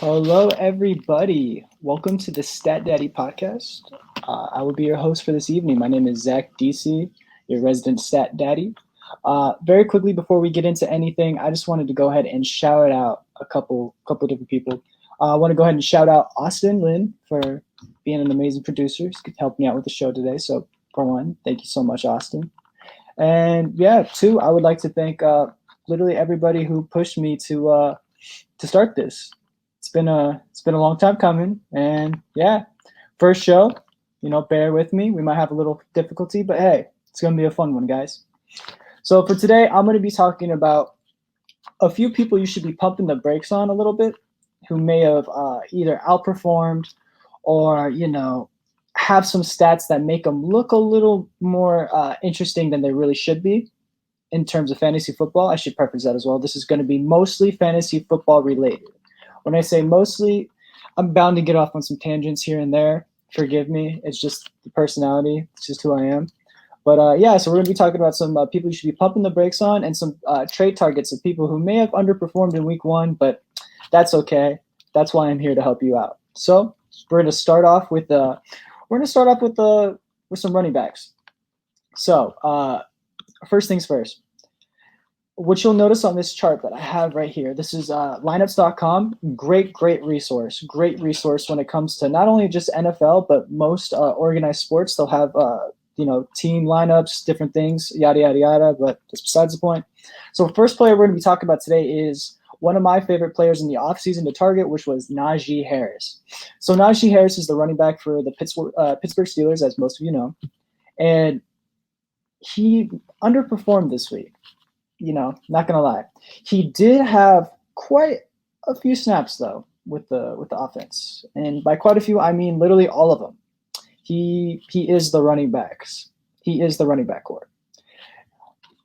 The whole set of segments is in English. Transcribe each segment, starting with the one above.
Hello, everybody. Welcome to the Stat Daddy podcast. I will be your host for this evening. My name is Zach DC, your resident Stat Daddy. Very quickly, before we get into anything, I just wanted to go ahead and shout out a couple different people. I want to go ahead and shout out Austin Lynn for being an amazing producer. He's helped me out with the show today. So, for one, thank you so much, Austin. And yeah, two, I would like to thank literally everybody who pushed me to start this. It's been a long time coming, and yeah, first show. Bear with me. We might have a little difficulty, but hey, it's gonna be a fun one, guys. So for today, I'm gonna be talking about a few people you should be pumping the brakes on a little bit, who may have either outperformed or have some stats that make them look a little more interesting than they really should be in terms of fantasy football. I should preface that as well. This is going to be mostly fantasy football related. When I say mostly, I'm bound to get off on some tangents here and there. Forgive me. It's just the personality. It's just who I am. But yeah, so we're going to be talking about some people you should be pumping the brakes on and some trade targets of people who may have underperformed in week one, but that's okay. That's why I'm here to help you out. So we're going to start off with with some running backs. So first things first. What you'll notice on this chart that I have right here, this is lineups.com. Great resource. Great resource when it comes to not only just NFL, but most organized sports. They'll have, team lineups, different things, yada, yada, yada, but that's besides the point. So first player we're going to be talking about today is one of my favorite players in the offseason to target, which was Naji Harris. So Naji Harris is the running back for the Pittsburgh Steelers, as most of you know. And he underperformed this week. Not gonna lie. He did have quite a few snaps though with the offense, and by quite a few, I mean literally all of them. He is the running backs. He is the running back core.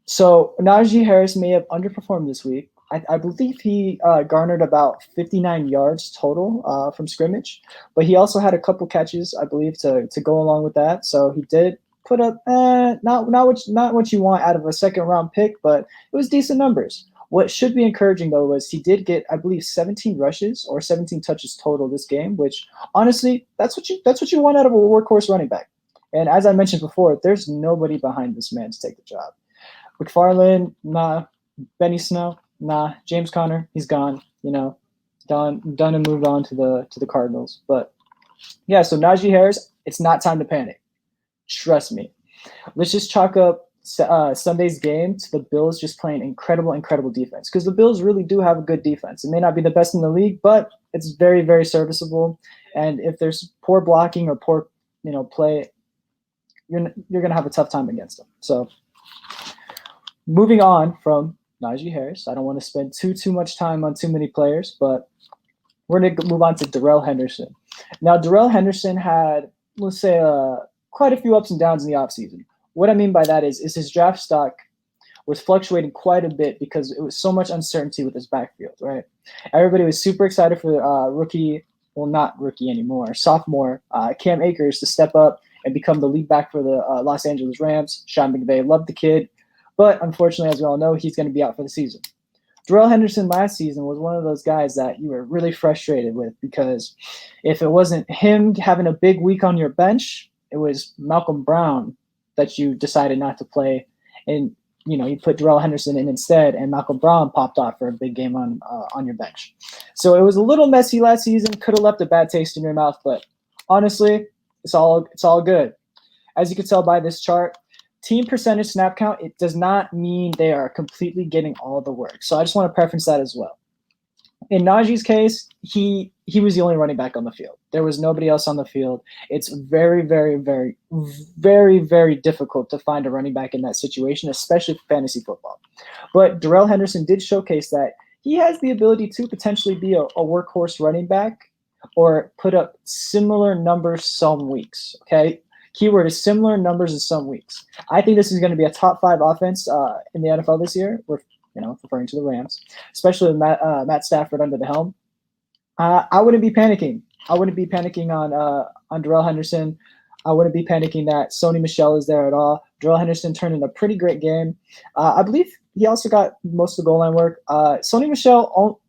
So Najee Harris may have underperformed this week. I believe he garnered about 59 yards total from scrimmage, but he also had a couple catches, I believe, to go along with that. So he did put up not what you want out of a second round pick, but it was decent numbers. What should be encouraging though was he did get, I believe, 17 rushes or 17 touches total this game, which honestly that's what you want out of a workhorse running back. And as I mentioned before, there's nobody behind this man to take the job. McFarland, nah. Benny Snow, nah. James Conner, he's gone. Done and moved on to the Cardinals. But yeah, so Najee Harris, it's not time to panic. Trust me. Let's just chalk up Sunday's game to the Bills just playing incredible defense, because the Bills really do have a good defense. It may not be the best in the league, but it's very serviceable. And if there's poor blocking or poor play, you're gonna have a tough time against them. So moving on from Najee Harris, I don't want to spend too much time on too many players, but we're gonna move on to Darrell Henderson. Now Darrell Henderson had, let's say, quite a few ups and downs in the offseason. What I mean by that is his draft stock was fluctuating quite a bit because it was so much uncertainty with his backfield, right? Everybody was super excited for not rookie anymore, sophomore Cam Akers to step up and become the lead back for the Los Angeles Rams. Sean McVay loved the kid, but unfortunately, as we all know, he's going to be out for the season. Darrell Henderson last season was one of those guys that you were really frustrated with, because if it wasn't him having a big week on your bench, it was Malcolm Brown that you decided not to play, and you put Darrell Henderson in instead, and Malcolm Brown popped off for a big game on your bench. So it was a little messy last season. Could have left a bad taste in your mouth, but honestly, it's all good. As you can tell by this chart, team percentage snap count, it does not mean they are completely getting all the work. So I just want to preference that as well. In Najee's case, he was the only running back on the field. There was nobody else on the field. It's very difficult to find a running back in that situation, especially for fantasy football. But Darrell Henderson did showcase that he has the ability to potentially be a workhorse running back or put up similar numbers some weeks, okay? Keyword is similar numbers in some weeks. I think this is going to be a top 5 offense in the NFL this year. We're referring to the Rams, especially with Matt Stafford under the helm. I wouldn't be panicking. I wouldn't be panicking on Darrell Henderson. I wouldn't be panicking that Sony Michelle is there at all. Darrell Henderson turned in a pretty great game. I believe he also got most of the goal line work. Sony Michelle,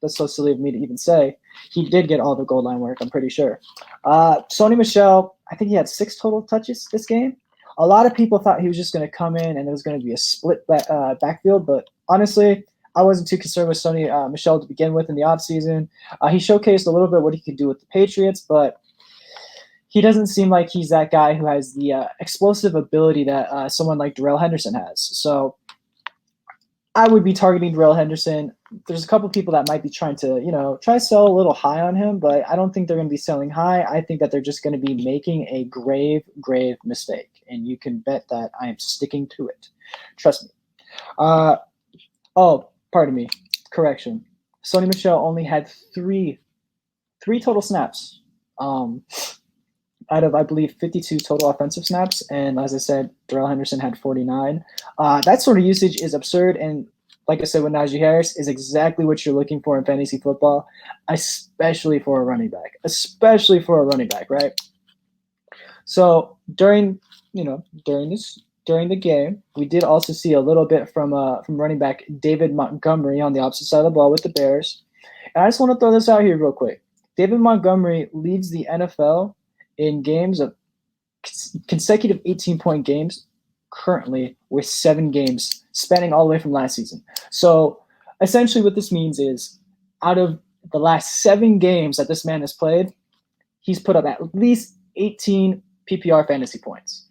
that's so silly of me to even say. he did get all the goal line work, I'm pretty sure. Sony Michelle, I think he had 6 total touches this game. A lot of people thought he was just going to come in and it was going to be a split backfield, but honestly, I wasn't too concerned with Sony Michelle to begin with in the offseason. He showcased a little bit what he could do with the Patriots, but he doesn't seem like he's that guy who has the explosive ability that someone like Darrell Henderson has. So I would be targeting Darrell Henderson. There's a couple people that might be trying to, try to sell a little high on him, but I don't think they're going to be selling high. I think that they're just going to be making a grave, grave mistake, and you can bet that I am sticking to it. Trust me. Pardon me. Correction. Sony Michelle only had three total snaps. Out of, I believe, 52 total offensive snaps. And as I said, Darrell Henderson had 49. That sort of usage is absurd. And like I said with Naji Harris, is exactly what you're looking for in fantasy football, especially for a running back. Especially for a running back, right? So during the game, we did also see a little bit from running back David Montgomery on the opposite side of the ball with the Bears. And I just want to throw this out here real quick. David Montgomery leads the NFL in games of consecutive 18-point games currently, with 7 games spanning all the way from last season. So essentially what this means is out of the last 7 games that this man has played, he's put up at least 18 PPR fantasy points.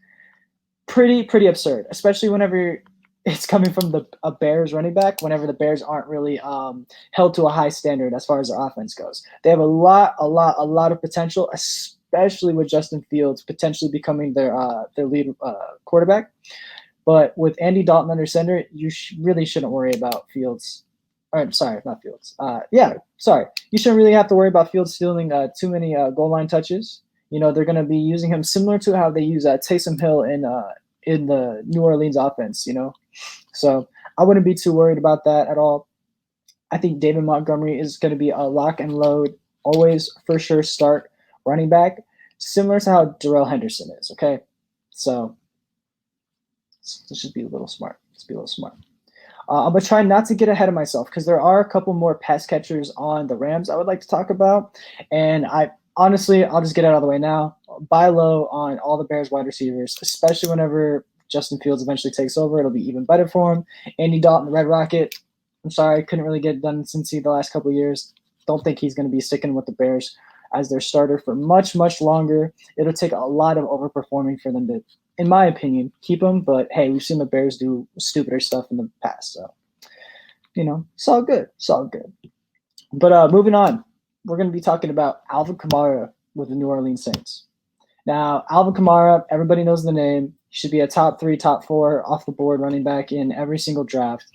Pretty absurd, especially whenever it's coming from a Bears running back, whenever the Bears aren't really held to a high standard as far as their offense goes. They have a lot of potential, especially with Justin Fields potentially becoming their lead quarterback. But with Andy Dalton under center, you really shouldn't worry about Fields. Sorry, not Fields. You shouldn't really have to worry about Fields stealing too many goal line touches. They're going to be using him similar to how they use Taysom Hill in the New Orleans offense. So I wouldn't be too worried about that at all. I think David Montgomery is going to be a lock and load, always for sure start running back, similar to how Darrell Henderson is. Okay, so let's just be a little smart. I'm going to try not to get ahead of myself because there are a couple more pass catchers on the Rams I would like to talk about. And honestly, I'll just get it out of the way now. Buy low on all the Bears wide receivers, especially whenever Justin Fields eventually takes over. It'll be even better for him. Andy Dalton, the Red Rocket, I'm sorry, couldn't really get it done since the last couple of years. Don't think he's going to be sticking with the Bears as their starter for much, much longer. It'll take a lot of overperforming for them to, in my opinion, keep him. But hey, we've seen the Bears do stupider stuff in the past. So, it's all good. But moving on, we're going to be talking about Alva Kamara with the New Orleans Saints. Now, Alva Kamara, everybody knows the name. He should be a top 3, top 4 off the board running back in every single draft.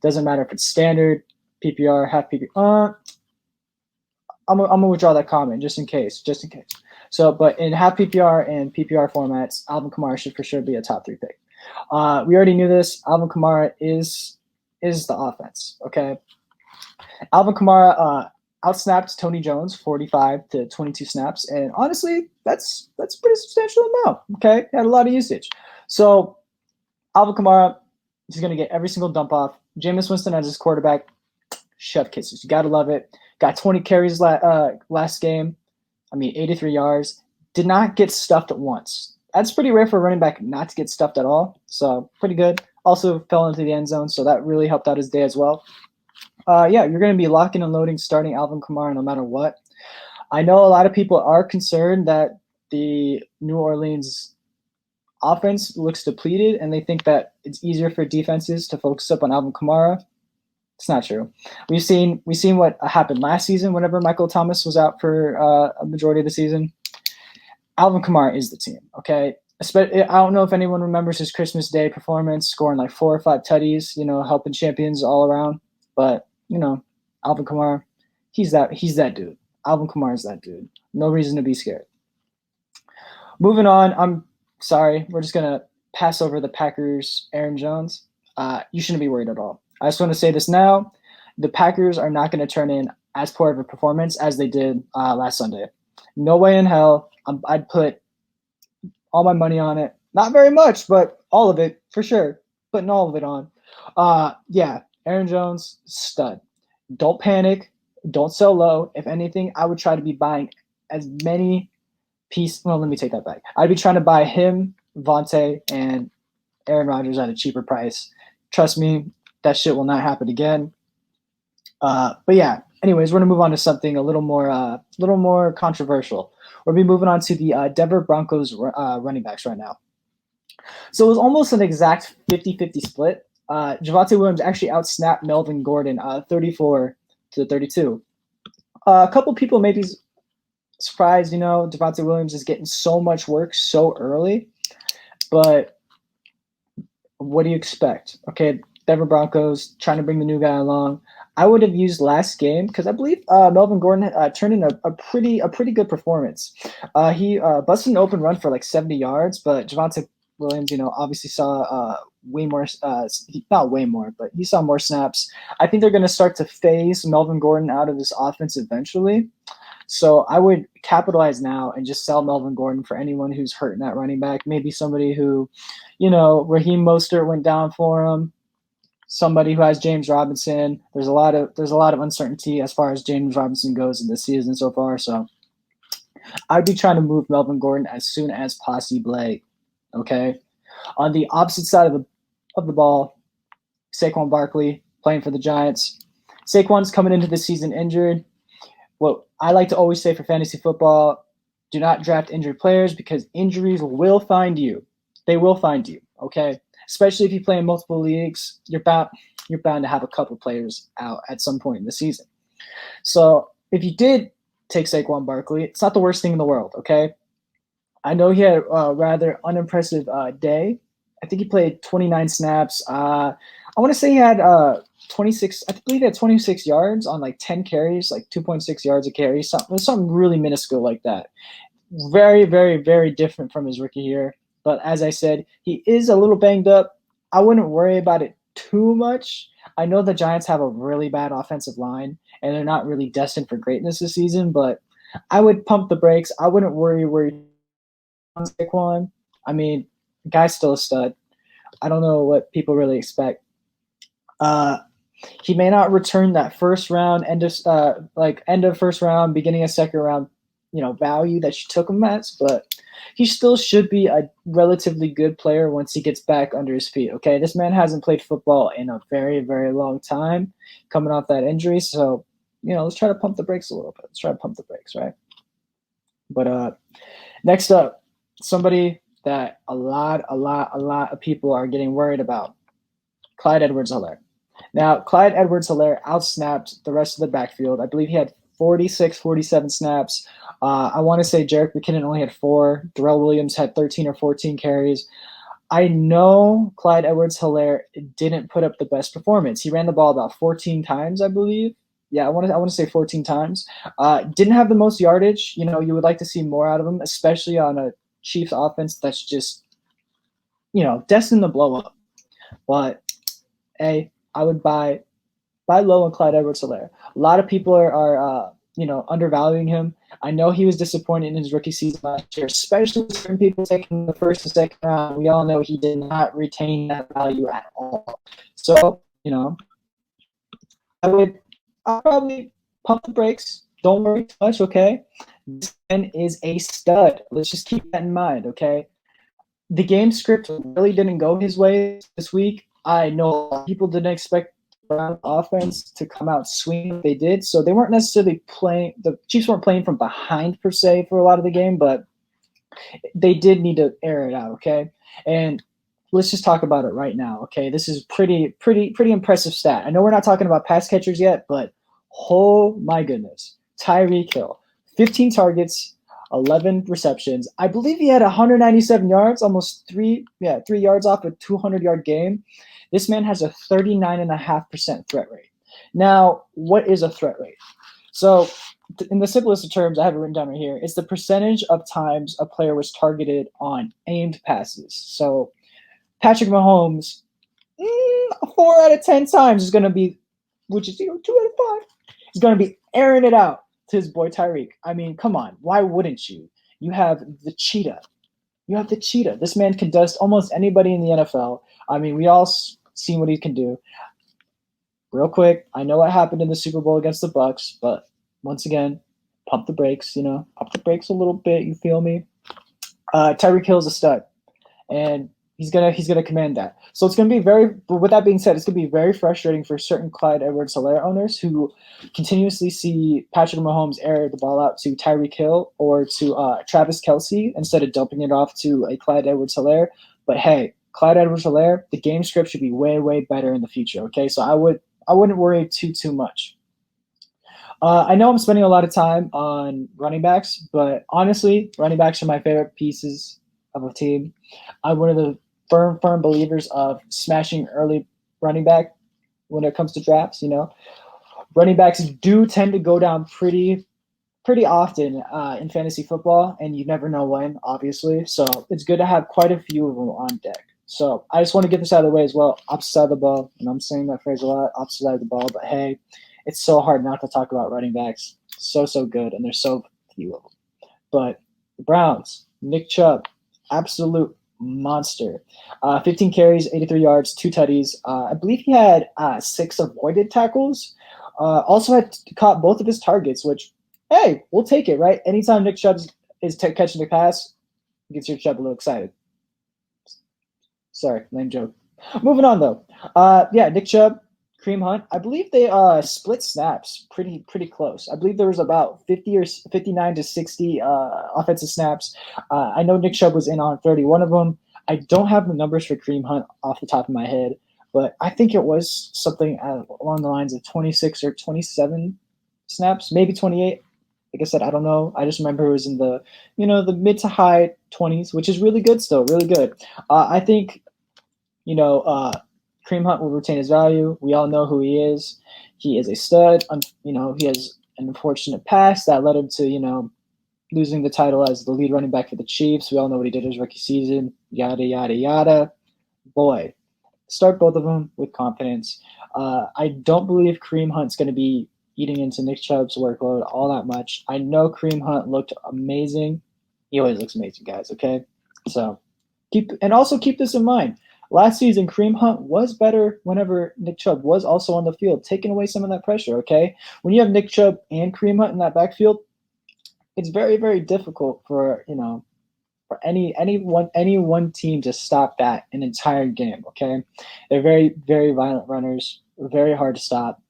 Doesn't matter if it's standard, PPR, half PPR. I'm going to withdraw that comment just in case. So, but in half PPR and PPR formats, Alvin Kamara should for sure be a top 3 pick. We already knew this. Alvin Kamara is the offense, okay? Alvin Kamara outsnapped Tony Jones 45 to 22 snaps, and honestly, that's a pretty substantial amount, okay? Had a lot of usage. So, Alvin Kamara is going to get every single dump off. Jameis Winston as his quarterback, chef kisses. You got to love it. Got 20 carries last game. 83 yards. Did not get stuffed at once. That's pretty rare for a running back not to get stuffed at all. So pretty good. Also fell into the end zone, so that really helped out his day as well. You're going to be locking and loading starting Alvin Kamara no matter what. I know a lot of people are concerned that the New Orleans offense looks depleted, and they think that it's easier for defenses to focus up on Alvin Kamara. It's not true. We've seen what happened last season whenever Michael Thomas was out for a majority of the season. Alvin Kamara is the team, okay? I don't know if anyone remembers his Christmas Day performance, scoring like 4 or 5 tutties, helping champions all around. But, Alvin Kamara, he's that dude. Alvin Kamara is that dude. No reason to be scared. Moving on, I'm sorry. We're just going to pass over the Packers' Aaron Jones. You shouldn't be worried at all. I just want to say this now. The Packers are not going to turn in as poor of a performance as they did last Sunday. No way in hell. I'd put all my money on it. Not very much, but all of it for sure. Putting all of it on. Aaron Jones, stud. Don't panic. Don't sell low. If anything, I would try to be buying as many pieces. Well, let me take that back. I'd be trying to buy him, Vontae, and Aaron Rodgers at a cheaper price. Trust me, that shit will not happen again. But yeah, anyways, we're gonna move on to something a little more controversial. We'll be moving on to the Denver Broncos running backs right now. So it was almost an exact 50-50 split. Javonte Williams actually outsnapped Melvin Gordon 34-32. A couple people may be surprised, Devonta Williams is getting so much work so early, but what do you expect? Okay, Denver Broncos trying to bring the new guy along. I would have used last game because I believe Melvin Gordon turned in a pretty good performance. He busted an open run for like 70 yards, but Javonte Williams, obviously saw way more, not way more, but he saw more snaps. I think they're going to start to phase Melvin Gordon out of this offense eventually. So I would capitalize now and just sell Melvin Gordon for anyone who's hurting that running back. Maybe somebody who, Raheem Mostert went down for him. Somebody who has James Robinson. There's a lot of uncertainty as far as James Robinson goes in this season so far. So I'd be trying to move Melvin Gordon as soon as possible. Okay. On the opposite side of the ball, Saquon Barkley playing for the Giants. Saquon's coming into the season injured. What I like to always say for fantasy football, do not draft injured players because injuries will find you. They will find you, okay? Especially if you play in multiple leagues, you're bound to have a couple players out at some point in the season. So if you did take Saquon Barkley, it's not the worst thing in the world, okay? I know he had a rather unimpressive day. I think he played 29 snaps. I want to say he had 26. I believe he had 26 yards on like 10 carries, like 2.6 yards a carry. Something really minuscule like that. Very, very, very different from his rookie year. But as I said, he is a little banged up. I wouldn't worry about it too much. I know the Giants have a really bad offensive line, and they're not really destined for greatness this season. But I would pump the brakes. I wouldn't worry on Saquon. I mean, the guy's still a stud. I don't know what people really expect. He may not return that first round, end of first round, beginning of second round, value that you took him as, but he still should be a relatively good player once he gets back under his feet. Okay, this man hasn't played football in a very, very long time, coming off that injury. So, let's try to pump the brakes a little bit. Let's try to pump the brakes, right? But next up, somebody that a lot of people are getting worried about, Clyde Edwards-Helaire. Now, Clyde Edwards-Helaire outsnapped the rest of the backfield. I believe he had 47 snaps. I want to say Jerick McKinnon only had 4. Darrell Williams had 13 or 14 carries. I know Clyde Edwards-Helaire didn't put up the best performance. He ran the ball about 14 times, I believe. Yeah, I want to say 14 times. Didn't have the most yardage. You would like to see more out of him, especially on a Chiefs offense that's just, destined to blow up. But, hey, I would buy low on Clyde Edwards-Helaire. A lot of people are undervaluing him. I know he was disappointed in his rookie season last year, especially with certain people taking the first and second round. We all know he did not retain that value at all. So, I'll probably pump the brakes. Don't worry too much, okay? This man is a stud. Let's just keep that in mind, okay? The game script really didn't go his way this week. I know people didn't expect the offense to come out swinging. They did, so they weren't necessarily playing. The Chiefs weren't playing from behind per se for a lot of the game, but they did need to air it out. Okay, and let's just talk about it right now. Okay, this is pretty impressive stat. I know we're not talking about pass catchers yet, but oh my goodness, Tyreek Hill, 15 targets, 11 receptions. I believe he had 197 yards, almost 3 yards off a 200-yard game. This man has a 39.5% threat rate. Now, what is a threat rate? So, in the simplest of terms, I have it written down right here. It's the percentage of times a player was targeted on aimed passes. So, Patrick Mahomes, 4 out of 10 times is going to be, which is 2 out of 5, is going to be airing it out to his boy Tyreek. I mean, come on. Why wouldn't you? You have the cheetah. This man can dust almost anybody in the NFL. I mean, we all seen what he can do. real quick, I know what happened in the Super Bowl against the Bucks, but once again, pump the brakes, pump the brakes a little bit. You feel me? Tyreek Hill's a stud, and he's gonna command that. So it's gonna be very. But with that being said, it's gonna be very frustrating for certain Clyde Edwards-Helaire owners who continuously see Patrick Mahomes air the ball out to Tyreek Hill or to Travis Kelce instead of dumping it off to a Clyde Edwards-Helaire. But hey, Clyde Edwards-Helaire, the game script should be way, way better in the future. Okay, so I wouldn't worry too much. I know I'm spending a lot of time on running backs, but honestly, running backs are my favorite pieces of a team. I'm one of the firm believers of smashing early running back when it comes to drafts. Running backs do tend to go down pretty often in fantasy football, and you never know when, obviously. So it's good to have quite a few of them on deck. So I just want to get this out of the way as well. Opposite side of the ball, and I'm saying that phrase a lot, opposite side of the ball, but hey, it's so hard not to talk about running backs. So good, and there's so few of them. But the Browns, Nick Chubb, absolute monster. 15 carries, 83 yards, 2 tutties. I believe he had 6 avoided tackles. Also had caught both of his targets, which, hey, we'll take it, right? Anytime Nick Chubb is catching the pass, gets your Chubb a little excited. Sorry, lame joke. Moving on, though. Nick Chubb, Kareem Hunt. I believe they split snaps pretty close. I believe there was about 50 or 59 to 60 offensive snaps. I know Nick Chubb was in on 31 of them. I don't have the numbers for Kareem Hunt off the top of my head, but I think it was something along the lines of 26 or 27 snaps, maybe 28. Like I said, I don't know. I just remember it was in the mid to high 20s, which is really good still, really good. I think, Kareem Hunt will retain his value. We all know who he is. He is a stud. He has an unfortunate past that led him to, losing the title as the lead running back for the Chiefs. We all know what he did his rookie season, yada, yada, yada. Boy, start both of them with confidence. I don't believe Kareem Hunt's going to be eating into Nick Chubb's workload all that much. I know Kareem Hunt looked amazing. He always looks amazing, guys, okay? So keep this in mind. Last season, Kareem Hunt was better whenever Nick Chubb was also on the field, taking away some of that pressure, okay? When you have Nick Chubb and Kareem Hunt in that backfield, it's very, very difficult for any one team to stop that an entire game, okay? They're very, very violent runners, very hard to stop.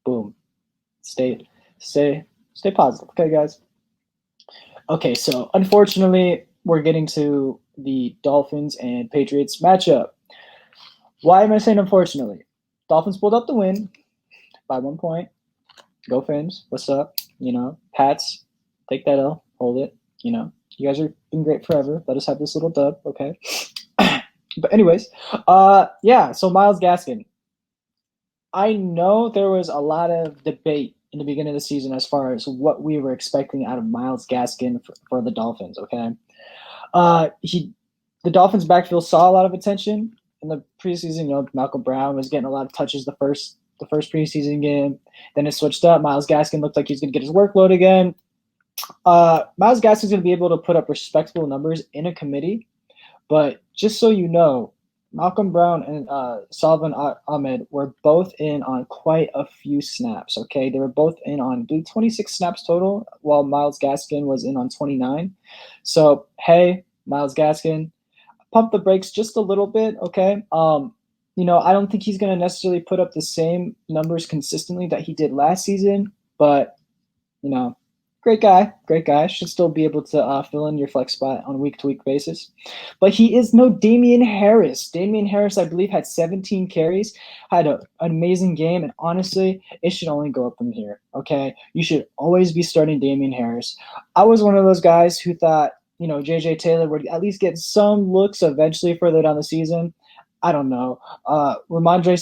Boom. Stay positive, okay, guys? Okay, so unfortunately, we're getting to the Dolphins and Patriots matchup. Why am I saying unfortunately? Dolphins pulled up the win by 1 point. Go Fins. What's up? Pats, take that L, hold it. You guys are been great forever. Let us have this little dub, okay? But anyways, so Myles Gaskin. I know there was a lot of debate in the beginning of the season as far as what we were expecting out of Myles Gaskin for the Dolphins, okay? The Dolphins backfield saw a lot of attention in the preseason. Malcolm Brown was getting a lot of touches the first preseason game. Then it switched up. Myles Gaskin looked like he's going to get his workload again. Myles Gaskin's going to be able to put up respectable numbers in a committee, but just so you know, Malcolm Brown and Salvon Ahmed were both in on quite a few snaps, okay? They were both in on 26 snaps total, while Myles Gaskin was in on 29. So, hey, Myles Gaskin, pump the brakes just a little bit, okay? I don't think he's going to necessarily put up the same numbers consistently that he did last season, but, great guy. Should still be able to fill in your flex spot on a week-to-week basis. But he is no Damien Harris. Damien Harris, I believe, had 17 carries, had an amazing game, and honestly, it should only go up from here, okay? You should always be starting Damien Harris. I was one of those guys who thought, J.J. Taylor would at least get some looks eventually further down the season. I don't know. Ramondre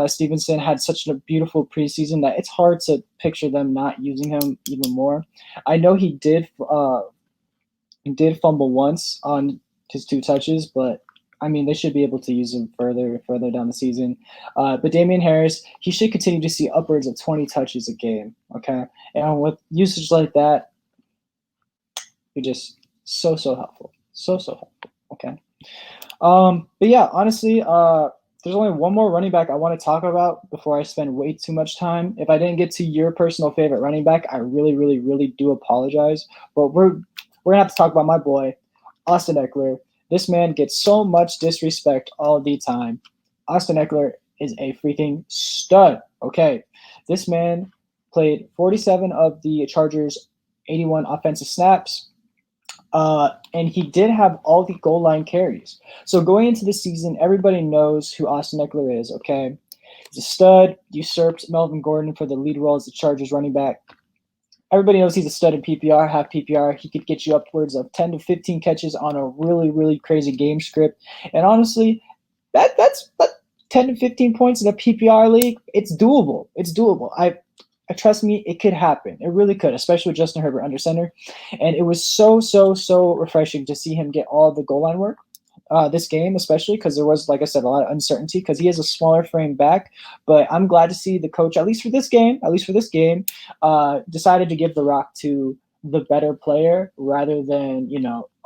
Stevenson had such a beautiful preseason that it's hard to picture them not using him even more. I know he did fumble once on his 2 touches, but I mean they should be able to use him further down the season. But Damien Harris, he should continue to see upwards of 20 touches a game. Okay, and with usage like that, you're just so helpful, so helpful. Okay. But yeah, honestly, there's only one more running back I want to talk about before I spend way too much time. If I didn't get to your personal favorite running back, I really, really, really do apologize. But we're gonna have to talk about my boy, Austin Eckler. This man gets so much disrespect all the time. Austin Eckler is a freaking stud. Okay, this man played 47 of the Chargers' 81 offensive snaps. And he did have all the goal line carries. So going into the season, everybody knows who Austin Eckler is, okay? He's a stud, usurped Melvin Gordon for the lead role as the Chargers running back. Everybody knows he's a stud in PPR, half PPR. He could get you upwards of 10 to 15 catches on a really, really crazy game script. And honestly, that's 10 to 15 points in a PPR league. It's doable. It's doable. Trust me, it could happen. It really could, especially with Justin Herbert under center. And it was so refreshing to see him get all the goal line work this game, especially because there was, like I said, a lot of uncertainty because he has a smaller frame back. But I'm glad to see the coach, at least for this game, decided to give the rock to the better player rather than,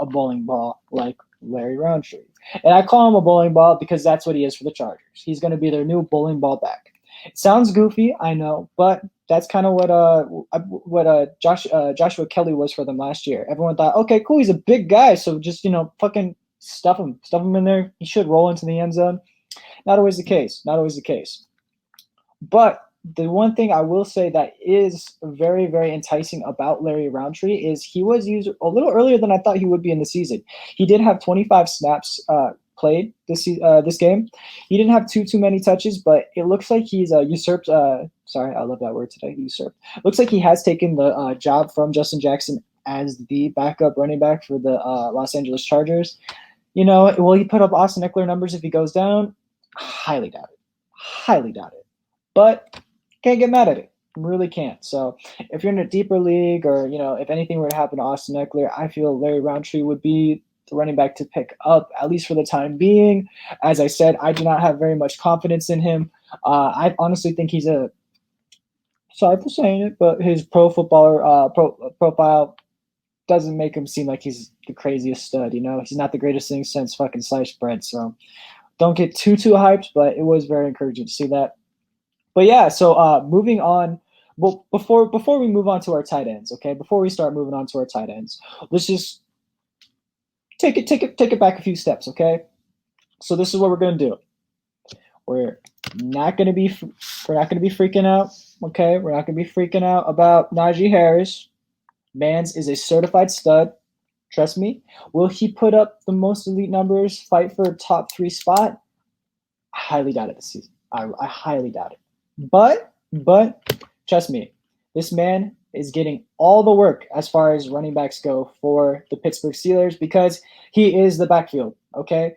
a bowling ball like Larry Roundtree. And I call him a bowling ball because that's what he is for the Chargers. He's going to be their new bowling ball back. It sounds goofy, I know, but that's kind of what Joshua Kelly was for them last year. Everyone thought, okay, cool, he's a big guy, so just fucking stuff him in there. He should roll into the end zone. Not always the case. But the one thing I will say that is very, very enticing about Larry Roundtree is he was used a little earlier than I thought he would be in the season. He did have 25 snaps played this game. He didn't have too many touches, but it looks like he's usurped. Sorry, I love that word today. Usurped. Looks like he has taken the job from Justin Jackson as the backup running back for the Los Angeles Chargers. Will he put up Austin Eckler numbers if he goes down? Highly doubt it. But can't get mad at it. Really can't. So if you're in a deeper league or, if anything were to happen to Austin Eckler, I feel Larry Roundtree would be the running back to pick up, at least for the time being. As I said, I do not have very much confidence in him. I honestly think he's sorry for saying it, but his pro footballer profile doesn't make him seem like he's the craziest stud. He's not the greatest thing since fucking sliced bread. So don't get too hyped, but it was very encouraging to see that. But yeah, so moving on. Well, before we move on to our tight ends, okay? Before we start moving on to our tight ends, let's just take it back a few steps, okay? So this is what we're gonna do. We're not gonna be freaking out, okay? We're not gonna be freaking out about Naji Harris. Mans is a certified stud. Trust me. Will he put up the most elite numbers, fight for a top 3 spot? I highly doubt it this season. I highly doubt it. But trust me, this man is getting all the work as far as running backs go for the Pittsburgh Steelers because he is the backfield, okay?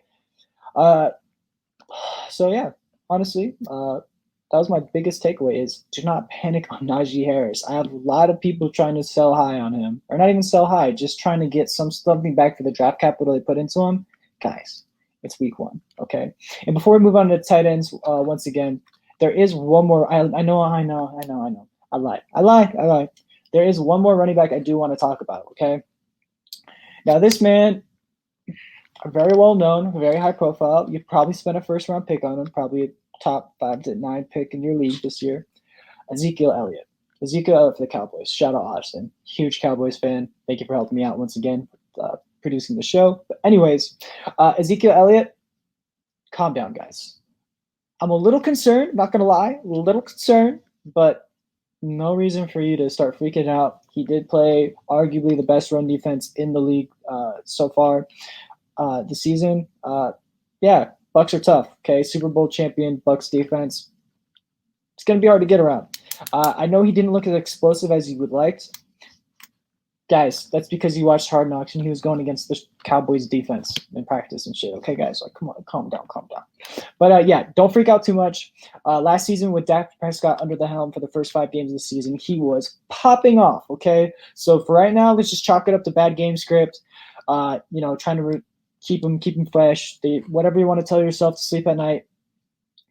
So yeah, honestly, that was my biggest takeaway is do not panic on Naji Harris. I have a lot of people trying to sell high on him. Or not even sell high, just trying to get something back for the draft capital they put into him. Guys, it's week 1, okay? And before we move on to tight ends, once again, there is one more. I know. I lied. There is one more running back I do want to talk about, okay? Now, this man, very well known, very high profile. You probably spent a first-round pick on him, probably a top 5 to 9 pick in your league this year. Ezekiel Elliott. Ezekiel Elliott for the Cowboys. Shout out Austin. Huge Cowboys fan. Thank you for helping me out once again, producing the show. But anyways, Ezekiel Elliott, calm down, guys. I'm a little concerned, not going to lie, a little concerned, but no reason for you to start freaking out. He did play arguably the best run defense in the league so far this season. Yeah, Bucs are tough, okay? Super Bowl champion, Bucs defense. It's going to be hard to get around. I know he didn't look as explosive as you would like. Guys, that's because you watched Hard Knocks and he was going against the Cowboys defense in practice and shit. Okay, guys, like, come on, calm down. But yeah, don't freak out too much. Last season with Dak Prescott under the helm for the first 5 games of the season, he was popping off, okay? So for right now, let's just chalk it up to bad game script. Trying to keep him fresh. Whatever you want to tell yourself to sleep at night.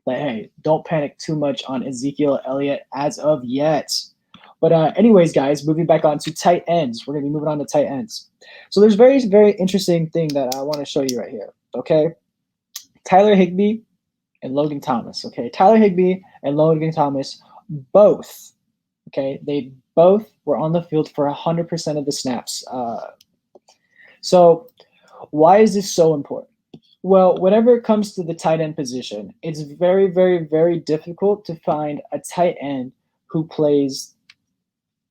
But hey, don't panic too much on Ezekiel Elliott as of yet. But anyways, guys, moving back on to tight ends. We're going to be moving on to tight ends. So there's very, very interesting thing that I want to show you right here, okay? Tyler Higbee and Logan Thomas. Okay, Tyler Higbee and Logan Thomas both. Okay, they both were on the field for 100% of the snaps. So why is this so important? Well, whenever it comes to the tight end position, it's very, very, very difficult to find a tight end who plays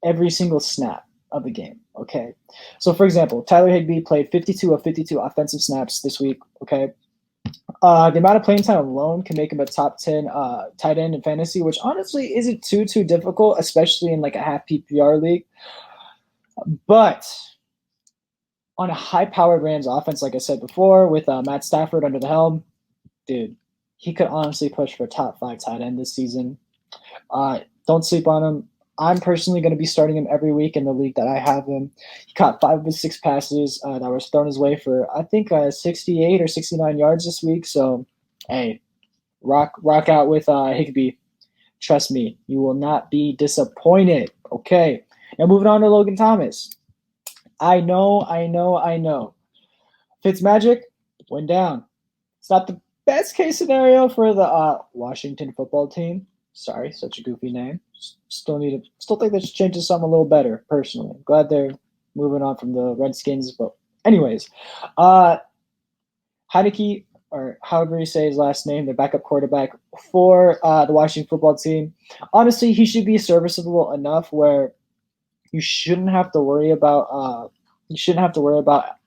every single snap of the game. Okay. So, for example, Tyler Higbee played 52 of 52 offensive snaps this week. Okay. The amount of playing time alone can make him a top 10 tight end in fantasy, which honestly isn't too difficult, especially in like a half PPR league. But on a high-powered Rams offense, like I said before, with Matt Stafford under the helm, dude, he could honestly push for top 5 tight end this season. Don't sleep on him. I'm personally going to be starting him every week in the league that I have him. He caught 5 of his 6 passes that was thrown his way for, I think, 68 or 69 yards this week. So, hey, rock out with Higbee. Trust me, you will not be disappointed. Okay, now moving on to Logan Thomas. I know. Fitzmagic went down. It's not the best case scenario for the Washington football team. Sorry, such a goofy name. Still think they should change to something a little better, personally. I'm glad they're moving on from the Redskins. But anyways, Heineke, or however you say his last name, the backup quarterback for the Washington football team. Honestly, he should be serviceable enough where you shouldn't have to worry about a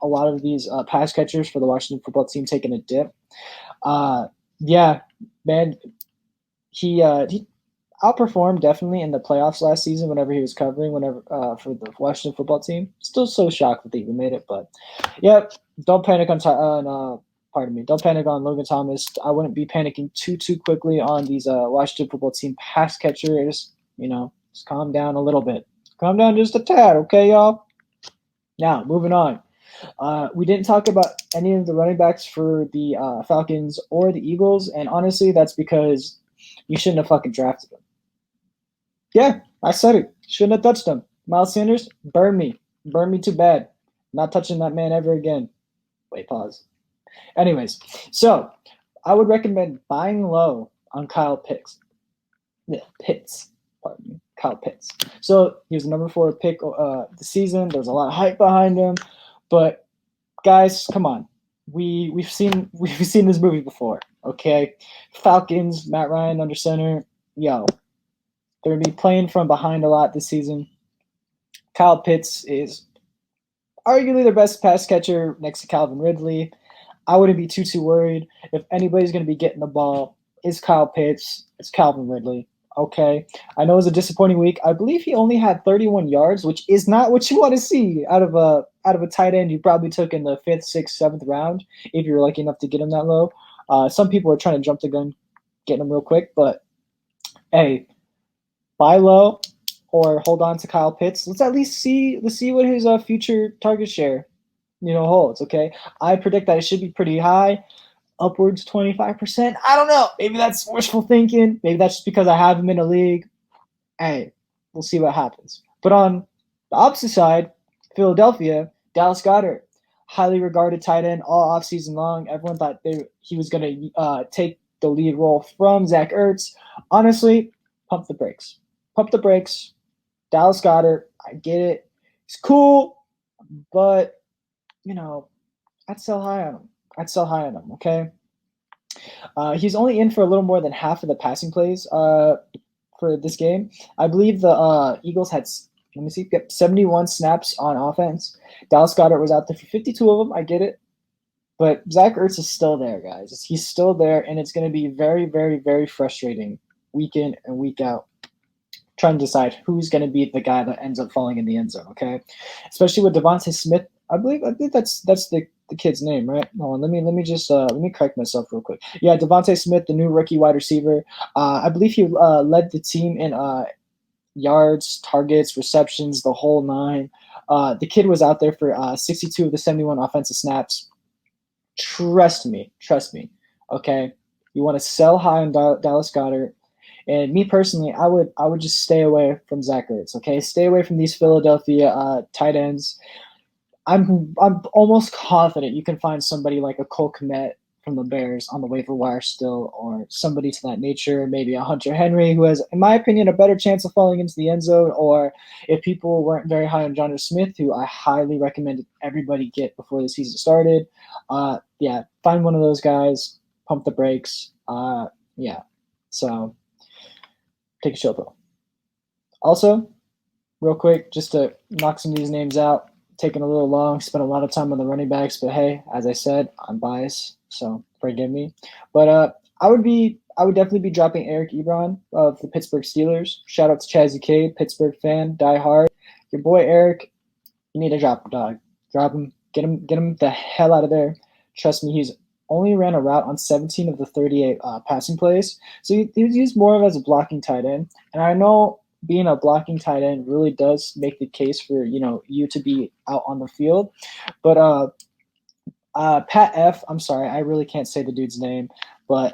lot of these pass catchers for the Washington football team taking a dip. Yeah, man, he outperformed definitely in the playoffs last season whenever he was covering for the Washington football team. Still so shocked that they even made it, but yeah, don't panic don't panic on Logan Thomas. I wouldn't be panicking too quickly on these Washington football team pass catchers. Just calm down a little bit. Calm down just a tad, okay, y'all? Now, moving on. We didn't talk about any of the running backs for the Falcons or the Eagles, and honestly, that's because you shouldn't have fucking drafted them. Yeah, I said it. Shouldn't have touched them. Miles Sanders, burn me. Burn me too bad. Not touching that man ever again. Wait, pause. Anyways, so I would recommend buying low on Kyle Pitts. Yeah, pardon me. Kyle Pitts. So he was the number 4 pick the season. There's a lot of hype behind him, but guys, come on. We've seen this movie before. Okay, Falcons, Matt Ryan under center. Yo, they're gonna be playing from behind a lot this season. Kyle Pitts is arguably their best pass catcher next to Calvin Ridley. I wouldn't be too worried. If anybody's gonna be getting the ball, it's Kyle Pitts. It's Calvin Ridley. Okay, I know it was a disappointing week. I believe he only had 31 yards, which is not what you want to see out of a tight end you probably took in the 5th, 6th, 7th round if you're lucky enough to get him that low. Some people are trying to jump the gun, getting him real quick, but hey, buy low or hold on to Kyle Pitts. Let's at least see what his future target share holds. Okay, I predict that it should be pretty high. Upwards 25%. I don't know. Maybe that's wishful thinking. Maybe that's just because I have him in a league. Hey, we'll see what happens. But on the opposite side, Philadelphia, Dallas Goedert, highly regarded tight end all offseason long. Everyone thought he was going to take the lead role from Zach Ertz. Honestly, pump the brakes. Pump the brakes. Dallas Goedert, I get it. He's cool, but, I'd sell high on him. Okay. He's only in for a little more than half of the passing plays for this game. I believe the Eagles had 71 snaps on offense. Dallas Goedert was out there for 52 of them. I get it, but Zach Ertz is still there, guys. He's still there, and it's going to be very, very, very frustrating week in and week out trying to decide who's going to be the guy that ends up falling in the end zone. Okay, especially with Devonta Smith. I believe that's the kid's name, right? Hold on, let me correct myself real quick. Yeah, Devonta Smith, the new rookie wide receiver. I believe he led the team in yards, targets, receptions, the whole 9. The kid was out there for 62 of the 71 offensive snaps. Trust me. Okay, you want to sell high on Dallas Goedert. And me personally, I would just stay away from Zach Ertz. Okay, stay away from these Philadelphia tight ends. I'm almost confident you can find somebody like a Cole Kmet from the Bears on the waiver wire still, or somebody to that nature, maybe a Hunter Henry who has, in my opinion, a better chance of falling into the end zone, or if people weren't very high on Deandre Smith, who I highly recommended everybody get before the season started, yeah, find one of those guys, pump the brakes, yeah, so take a chill pill. Also, real quick, just to knock some of these names out, taking a little long, spent a lot of time on the running backs, but hey, as I said, I'm biased, so forgive me. But I would definitely be dropping Eric Ebron of the Pittsburgh Steelers. Shout out to Chazzy Cade, Pittsburgh fan, die hard. Your boy Eric, you need to drop him, dog. Drop him, get him the hell out of there. Trust me, he's only ran a route on 17 of the 38 passing plays, so he was used more of as a blocking tight end. And I know being a blocking tight end really does make the case for you to be out on the field, but Pat F. I'm sorry, I really can't say the dude's name, but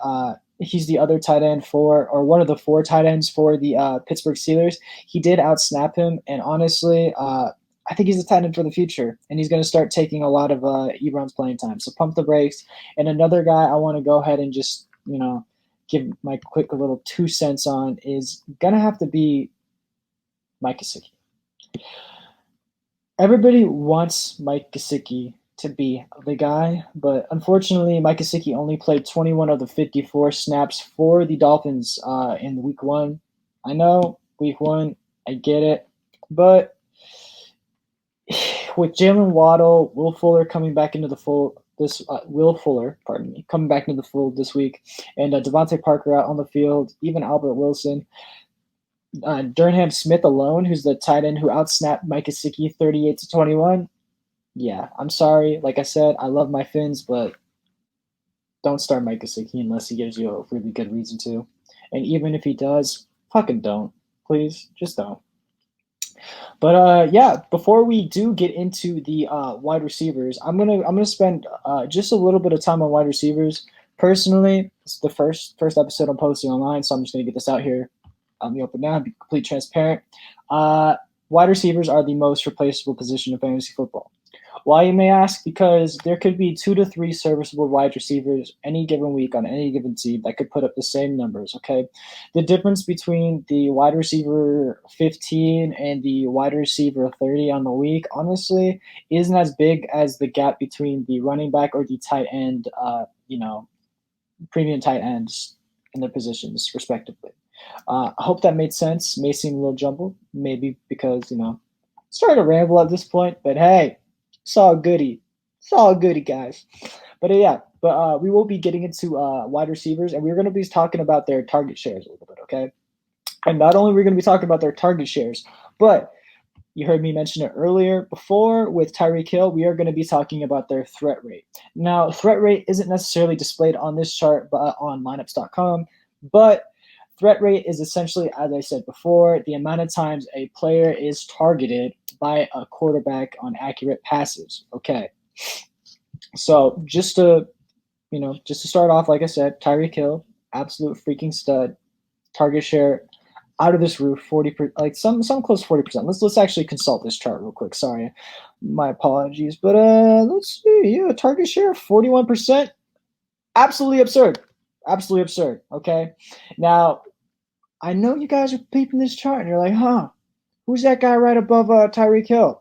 he's the other tight end or one of the 4 tight ends for the Pittsburgh Steelers. He did outsnap him, and honestly, I think he's a tight end for the future, and he's going to start taking a lot of Ebron's playing time. So pump the brakes. And another guy I want to go ahead and just give my quick little 2 cents on is going to have to be Mike Gesicki. Everybody wants Mike Gesicki to be the guy, but unfortunately, Mike Gesicki only played 21 of the 54 snaps for the Dolphins in week 1. I know, week 1, I get it, but with Jalen Waddle, Will Fuller coming back into the fold coming back into the fold this week, and Devontae Parker out on the field, even Albert Wilson, Durham Smith alone, who's the tight end who outsnapped Mike Gesicki 38-21. Yeah, I'm sorry. Like I said, I love my Finns, but don't start Mike Gesicki unless he gives you a really good reason to. And even if he does, fucking don't. Please, just don't. But yeah, before we do get into the wide receivers, I'm gonna spend just a little bit of time on wide receivers. Personally, it's the first episode I'm posting online, so I'm just gonna get this out here on the open now and be completely transparent. Wide receivers are the most replaceable position in fantasy football. Why, you may ask? Because there could be 2 to 3 serviceable wide receivers any given week on any given team that could put up the same numbers, okay? The difference between the wide receiver 15 and the wide receiver 30 on the week, honestly, isn't as big as the gap between the running back or the tight end, premium tight ends in their positions, respectively. I hope that made sense. May seem a little jumbled, maybe because, starting to ramble at this point, but hey, it's all goody, guys. But yeah, we will be getting into wide receivers, and we're going to be talking about their target shares a little bit, okay? And not only are we going to be talking about their target shares, but you heard me mention it earlier before with Tyreek Hill, we are going to be talking about their threat rate. Now, threat rate isn't necessarily displayed on this chart but on lineups.com, but threat rate is essentially, as I said before, the amount of times a player is targeted by a quarterback on accurate passes. Okay. So just to start off, like I said, Tyreek Hill, absolute freaking stud. Target share out of this roof, 40%, like some close to 40%. Let's actually consult this chart real quick. Sorry, my apologies, but let's see. Yeah, target share 41%. Absolutely absurd. Okay. Now, I know you guys are peeping this chart and you're like, huh, who's that guy right above Tyreek Hill?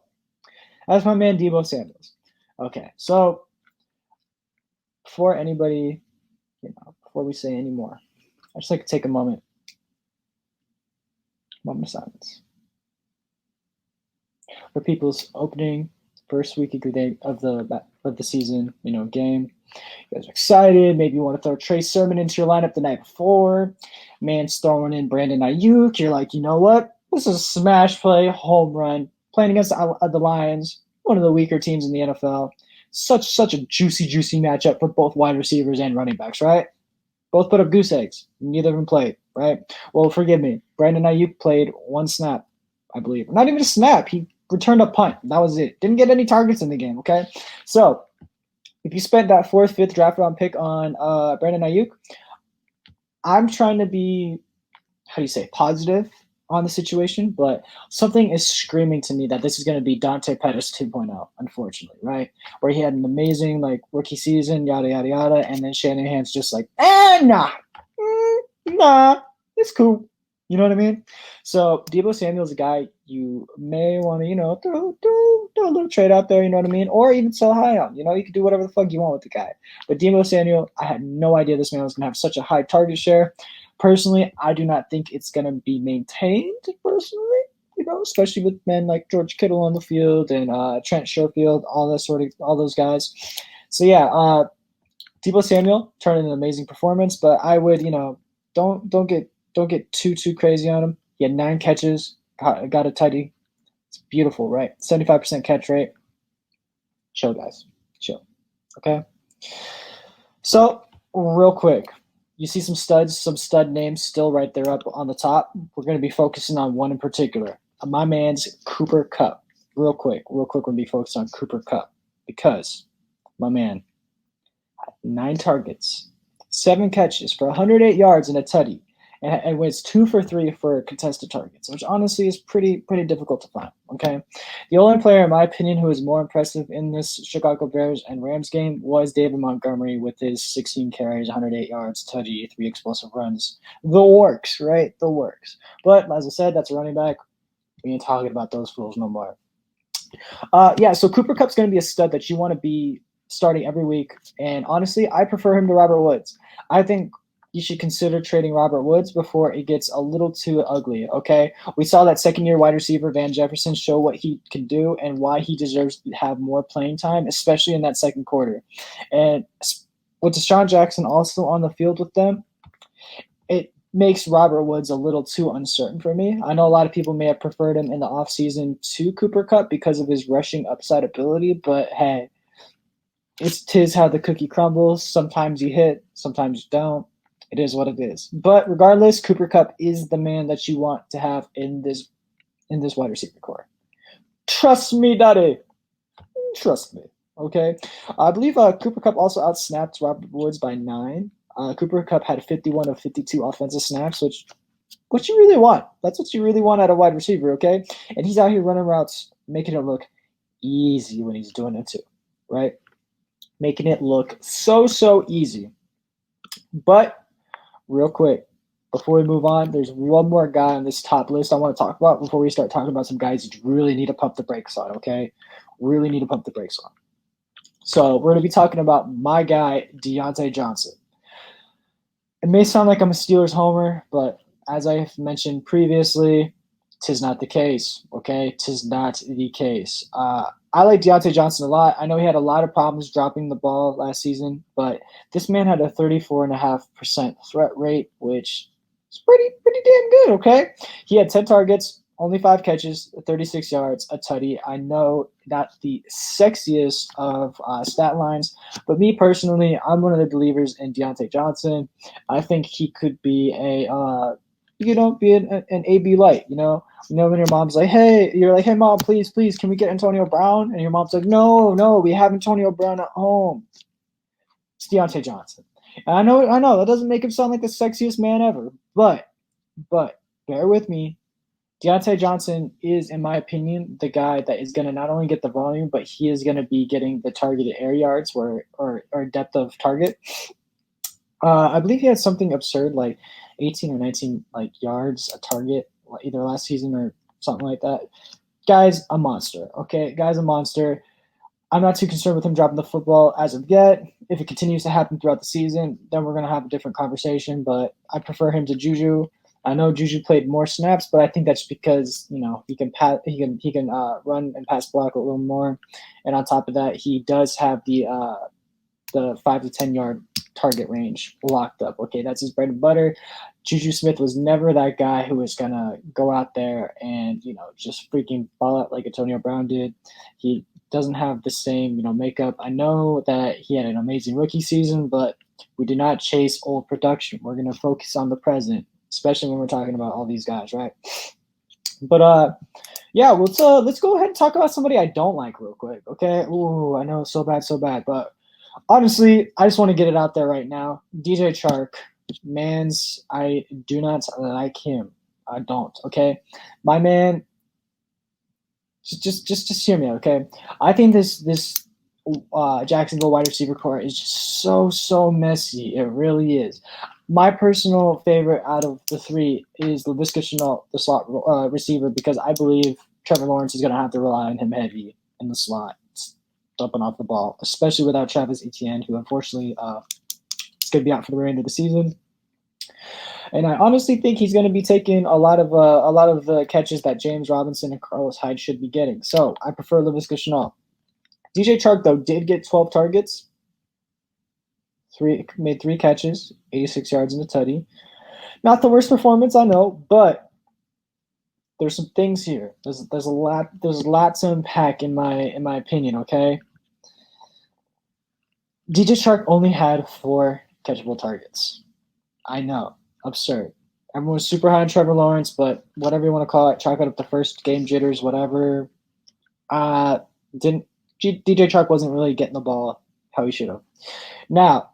That's my man Deebo Samuels. Okay, so before we say any more, I just like to take a moment of silence for people's opening first week of the season, game. You guys are excited. Maybe you want to throw Trey Sermon into your lineup the night before. Man's throwing in Brandon Nyuk. You're like, you know what? This is a smash play, home run. Playing against the Lions, one of the weaker teams in the NFL. Such a juicy matchup for both wide receivers and running backs, right? Both put up goose eggs. Neither of them played, right? Well, forgive me. Brandon Nyuk played 1 snap, I believe. Not even a snap. He returned a punt. That was it. Didn't get any targets in the game, okay? So, if you spent that 4th, 5th draft round pick on Brandon Nyuk, I'm trying to be, positive on the situation, but something is screaming to me that this is going to be Dante Pettis 2.0, unfortunately, right? Where he had an amazing like rookie season, yada yada yada, and then Shanahan's just like, nah, nah, it's cool. You know what I mean? So Deebo Samuel's a guy you may want to, throw a little trade out there, you know what I mean? Or even sell high on. You can do whatever the fuck you want with the guy. But Deebo Samuel, I had no idea this man was going to have such a high target share. Personally, I do not think it's going to be maintained, personally, especially with men like George Kittle on the field and Trent Sherfield, all those guys. So yeah, Deebo Samuel turned in an amazing performance, but I would, don't get too crazy on him. He had 9 catches, got a tutty. It's beautiful, right? 75% catch rate. Chill, guys. Chill. Okay? So, real quick, you see some stud names still right there up on the top. We're going to be focusing on one in particular. My man's Cooper Kupp. Real quick, we're going to be focused on Cooper Kupp because my man had 9 targets, 7 catches for 108 yards and a tutty, and wins 2 for 3 for contested targets, which honestly is pretty difficult to find. Okay, the only player, in my opinion, who was more impressive in this Chicago Bears and Rams game was David Montgomery with his 16 carries, 108 yards, tutty, 3 explosive runs. The works, right? The works. But as I said, that's a running back. We ain't talking about those fools no more. So Cooper Kupp's going to be a stud that you want to be starting every week. And honestly, I prefer him to Robert Woods. I think you should consider trading Robert Woods before it gets a little too ugly, okay? We saw that second-year wide receiver Van Jefferson show what he can do and why he deserves to have more playing time, especially in that second quarter. And with Deshaun Jackson also on the field with them, it makes Robert Woods a little too uncertain for me. I know a lot of people may have preferred him in the offseason to Cooper Kupp because of his rushing upside ability, but hey, tis how the cookie crumbles. Sometimes you hit, sometimes you don't. It is what it is. But regardless, Cooper Kupp is the man that you want to have in this wide receiver core. Trust me, daddy. Trust me. Okay. I believe Cooper Kupp also outsnapped Robert Woods by 9. Cooper Kupp had 51 of 52 offensive snaps, which what you really want. That's what you really want out of wide receiver, okay? And he's out here running routes, making it look easy when he's doing it too, right? Making it look so easy. But real quick, before we move on, there's one more guy on this top list I want to talk about before we start talking about some guys you really need to pump the brakes on, okay? Really need to pump the brakes on. So we're going to be talking about my guy, Deante Johnson. It may sound like I'm a Steelers homer, but as I've mentioned previously, tis not the case, okay? Tis not the case. I like Deante Johnson a lot. I know he had a lot of problems dropping the ball last season, but this man had a 34.5% threat rate, which is pretty damn good, okay? He had 10 targets, only 5 catches, 36 yards, a tutty. I know not the sexiest of stat lines, but me personally, I'm one of the believers in Deante Johnson. I think he could be be an AB light, when your mom's like, hey, you're like, hey, mom, please, can we get Antonio Brown? And your mom's like, no, we have Antonio Brown at home. It's Deontay Johnson. And I know, that doesn't make him sound like the sexiest man ever, but bear with me. Deontay Johnson is, in my opinion, the guy that is going to not only get the volume, but he is going to be getting the targeted air yards or depth of target. I believe he had something absurd like 18 or 19 yards a target either last season or something like that. Guy's a monster, okay? Guy's a monster. I'm not too concerned with him dropping the football as of yet. If it continues to happen throughout the season, then we're going to have a different conversation, but I prefer him to Juju. I know Juju played more snaps, but I think that's because he can run and pass block a little more, and on top of that, he does have the 5 to 10 yard target range locked up. Okay, that's his bread and butter. Juju Smith was never that guy who was gonna go out there and just freaking ball out like Antonio Brown did. He doesn't have the same makeup. I know that he had an amazing rookie season, but we do not chase old production. We're gonna focus on the present, especially when we're talking about all these guys, right? But let's go ahead and talk about somebody I don't like real quick. Okay, ooh, I know, so bad, but honestly, I just want to get it out there right now. DJ Chark, I do not like him. I don't. Okay, my man. Just hear me. Okay, I think this Jacksonville wide receiver core is just so messy. It really is. My personal favorite out of the three is Laviska Shenault, the slot receiver, because I believe Trevor Lawrence is going to have to rely on him heavy in the slot, dumping off the ball, especially without Travis Etienne, who unfortunately is going to be out for the remainder of the season. And I honestly think he's going to be taking a lot of the catches that James Robinson and Carlos Hyde should be getting. So I prefer Laviska Shenault. DJ Chark, though, did get 12 targets, made 3 catches, 86 yards and a tutty. Not the worst performance, I know, but there's some things here. There's a lot to unpack in my opinion. Okay, DJ Chark only had 4 catchable targets. I know, absurd. Everyone was super high on Trevor Lawrence, but whatever you want to call it, chalk it up the first game jitters, whatever. DJ Chark wasn't really getting the ball how he should have. Now,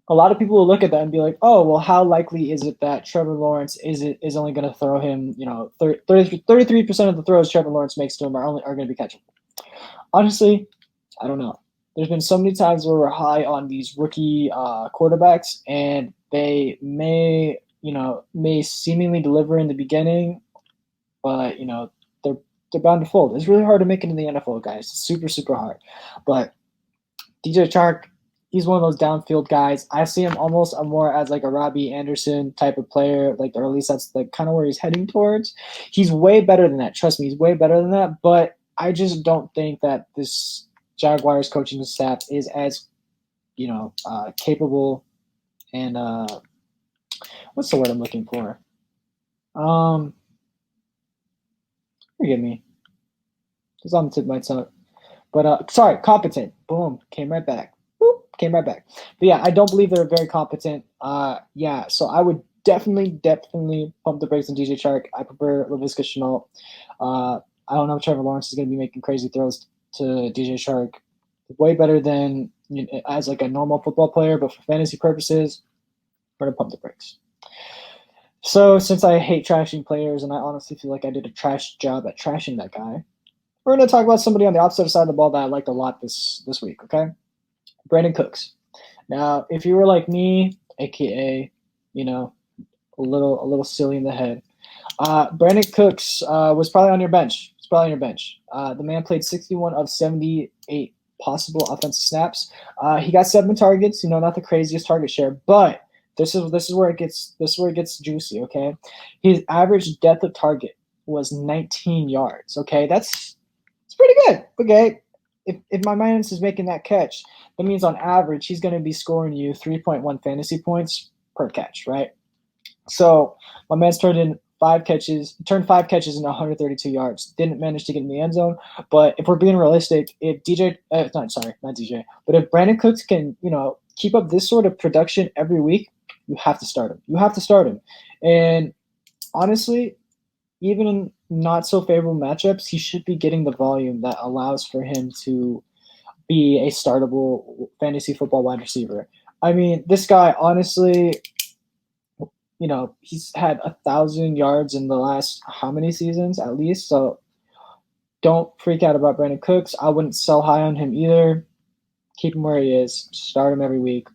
a lot of people will look at that and be like, "Oh, well, how likely is it that Trevor Lawrence is only going to throw him? 33% of the throws Trevor Lawrence makes to him are going to be catchable." Honestly, I don't know. There's been so many times where we're high on these rookie quarterbacks, and they may seemingly deliver in the beginning, but they're bound to fold. It's really hard to make it in the NFL, guys. It's super hard. But DJ Chark, he's one of those downfield guys. I see him almost more as like a Robbie Anderson type of player, or at least that's like kind of where he's heading towards. He's way better than that. Trust me, he's way better than that. But I just don't think that this Jaguars coaching staff is as capable and what's the word I'm looking for? Forgive me. It's on the tip of my tongue. But sorry, competent. Boom. Came right back. Boop, came right back. But yeah, I don't believe they're very competent. So I would definitely pump the brakes on DJ Chark. I prefer Laviska Shenault. I don't know if Trevor Lawrence is going to be making crazy throws to DJ Chark. Way better than as like a normal football player, but for fantasy purposes, we're going to pump the brakes. So since I hate trashing players, and I honestly feel like I did a trash job at trashing that guy, we're going to talk about somebody on the opposite side of the ball that I liked a lot this week, okay? Brandon Cooks. Now, if you were like me, aka, a little silly in the head, Brandon Cooks was probably on your bench. The man played 61 of 78 possible offensive snaps. He got 7 targets. Not the craziest target share, but this is where it gets juicy. Okay, his average depth of target was 19 yards. Okay, it's pretty good. Okay, if my man is making that catch, that means on average he's going to be scoring you 3.1 fantasy points per catch, right? So my man's turned 5 catches into 132 yards. Didn't manage to get in the end zone. But if we're being realistic, if if Brandon Cooks can, keep up this sort of production every week, you have to start him. And honestly, even in not so favorable matchups, he should be getting the volume that allows for him to be a startable fantasy football wide receiver. I mean, this guy, honestly, he's had 1,000 yards in the last how many seasons at least. So don't freak out about Brandon Cooks. I wouldn't sell high on him either. Keep him where he is. Start him every week.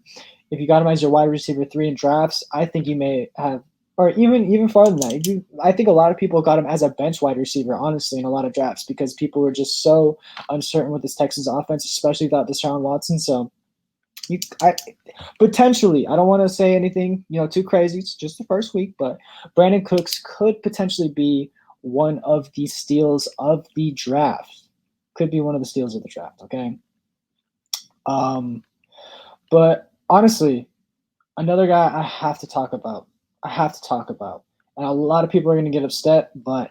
If you got him as your wide receiver 3 in drafts, I think you may have, or even farther than that. I think a lot of people got him as a bench wide receiver, honestly, in a lot of drafts because people were just so uncertain with this Texans offense, especially without Deshaun Watson. So potentially, I don't want to say anything, too crazy. It's just the first week, but Brandon Cooks could potentially be one of the steals of the draft. Okay. But honestly, another guy I have to talk about, and a lot of people are going to get upset, but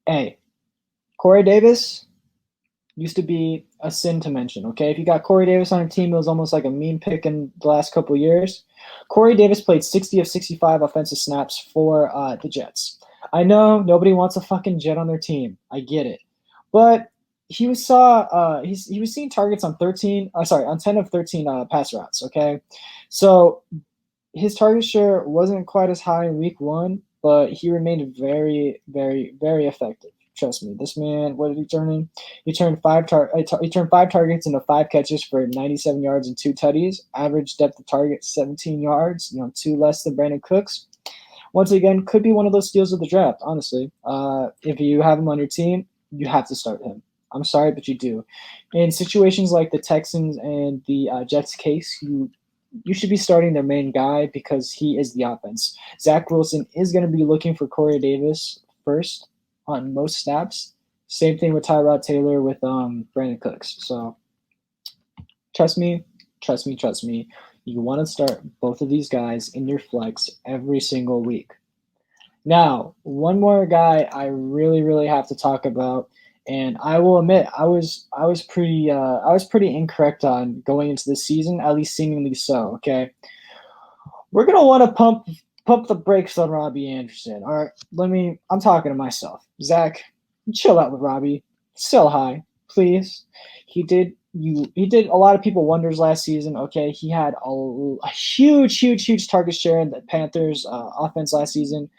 hey, Corey Davis used to be a sin to mention, okay? If you got Corey Davis on your team, it was almost like a meme pick in the last couple of years. Corey Davis played 60 of 65 offensive snaps for the Jets. I know nobody wants a fucking Jet on their team. I get it. But he was seeing targets on 10 of 13 pass routes, okay? So his target share wasn't quite as high in week 1, but he remained very, very, very effective. Trust me, this man. What did he turn in? He turned he turned 5 targets into 5 catches for 97 yards and 2 tutties. Average depth of target 17 yards. 2 less than Brandon Cooks. Once again, could be one of those steals of the draft. Honestly, if you have him on your team, you have to start him. I'm sorry, but you do. In situations like the Texans and the Jets case, you should be starting their main guy because he is the offense. Zach Wilson is going to be looking for Corey Davis first on most snaps. Same thing with Tyrod Taylor with Brandon Cooks. So trust me. You want to start both of these guys in your flex every single week. Now, one more guy I really, really have to talk about, and I will admit I was pretty incorrect on going into the season, at least seemingly so. Okay, we're gonna want to pump the brakes on Robbie Anderson. All right, I'm talking to myself. Zach, chill out with Robbie. Sell high, please. He did a lot of people wonders last season. Okay, he had a huge target share in the Panthers offense last season.